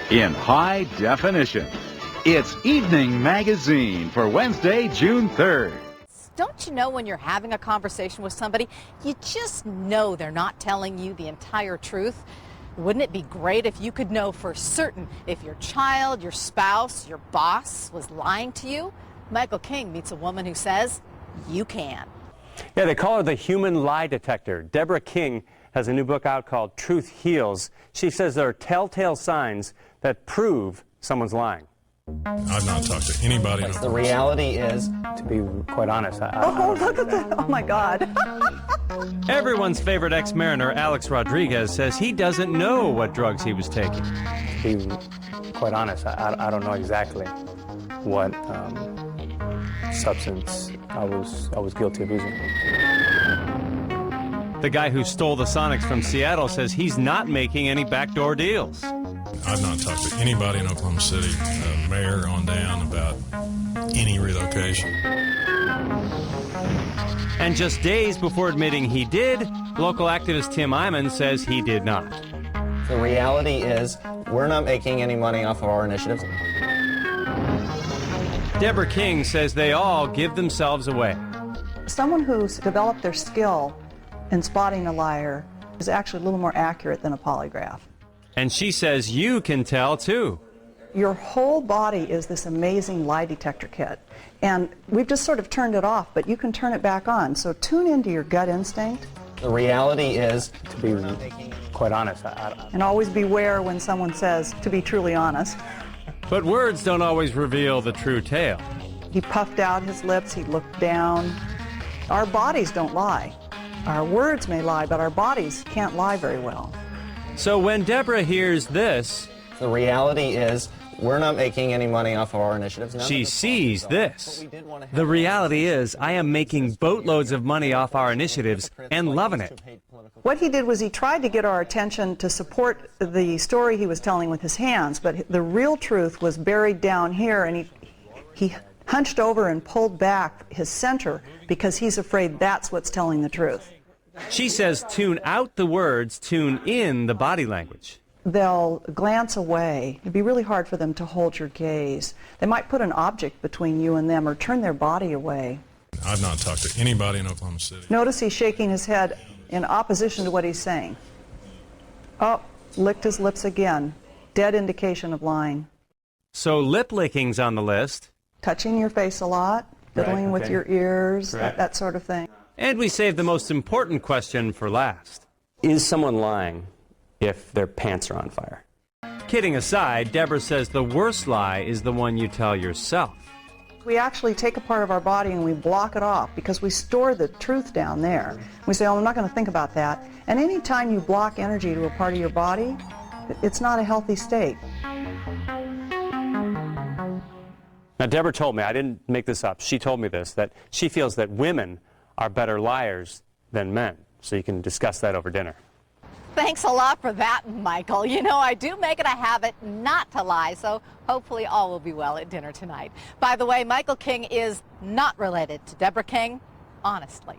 in high definition. It's Evening Magazine for Wednesday, June 3rd. Don't you know when you're having a conversation with somebody, you just know they're not telling you the entire truth? Wouldn't it be great if you could know for certain if your child, your spouse, your boss was lying to you? Michael King meets a woman who says you can. Yeah, they call her the human lie detector. Deborah King has a new book out called Truth Heals. She says there are telltale signs that prove someone's lying. I've not talked to anybody. The reality is, to be quite honest, Oh, look at that. Oh, my God. Everyone's favorite ex-mariner, Alex Rodriguez, says he doesn't know what drugs he was taking. To be quite honest, I don't know exactly what substance I was guilty of using. The guy who stole the Sonics from Seattle says he's not making any backdoor deals. I've not talked to anybody in Oklahoma City, mayor on down, about any relocation. And just days before admitting he did, local activist Tim Iman says he did not. The reality is, we're not making any money off of our initiatives. Deborah King says they all give themselves away. Someone who's developed their skill in spotting a liar is actually a little more accurate than a polygraph. And she says you can tell too. Your whole body is this amazing lie detector kit. And we've just sort of turned it off, but you can turn it back on. So tune into your gut instinct. The reality is, To be quite honest, And always beware when someone says, to be truly honest. But words don't always reveal the true tale. He puffed out his lips, he looked down. Our bodies don't lie. Our words may lie, but our bodies can't lie very well. So when Deborah hears this, the reality is, we're not making any money off of our initiatives. she sees this. The reality is, I am making boatloads of money off our initiatives and loving it. What he did was he tried to get our attention to support the story he was telling with his hands, but the real truth was buried down here, and he hunched over and pulled back his center because he's afraid that's what's telling the truth. She says tune out the words, tune in the body language. They'll glance away. It'd be really hard for them to hold your gaze. They might put an object between you and them or turn their body away. I've not talked to anybody in Oklahoma City. Notice he's shaking his head in opposition to what he's saying. Oh, licked his lips again. Dead indication of lying. So lip licking's on the list. Touching your face a lot, fiddling with your ears, that sort of thing. And we saved the most important question for last. is someone lying if their pants are on fire? Kidding aside, Deborah says the worst lie is the one you tell yourself. We actually take a part of our body and we block it off because we store the truth down there. We say, oh, I'm not going to think about that. And any time you block energy to a part of your body, it's not a healthy state. Now, Deborah told me, I didn't make this up, she told me this, that she feels that women are better liars than men. So you can discuss that over dinner. Thanks a lot for that, Michael. You know, I do make it a habit not to lie, so hopefully all will be well at dinner tonight. By the way, Michael King is not related to Deborah King, honestly.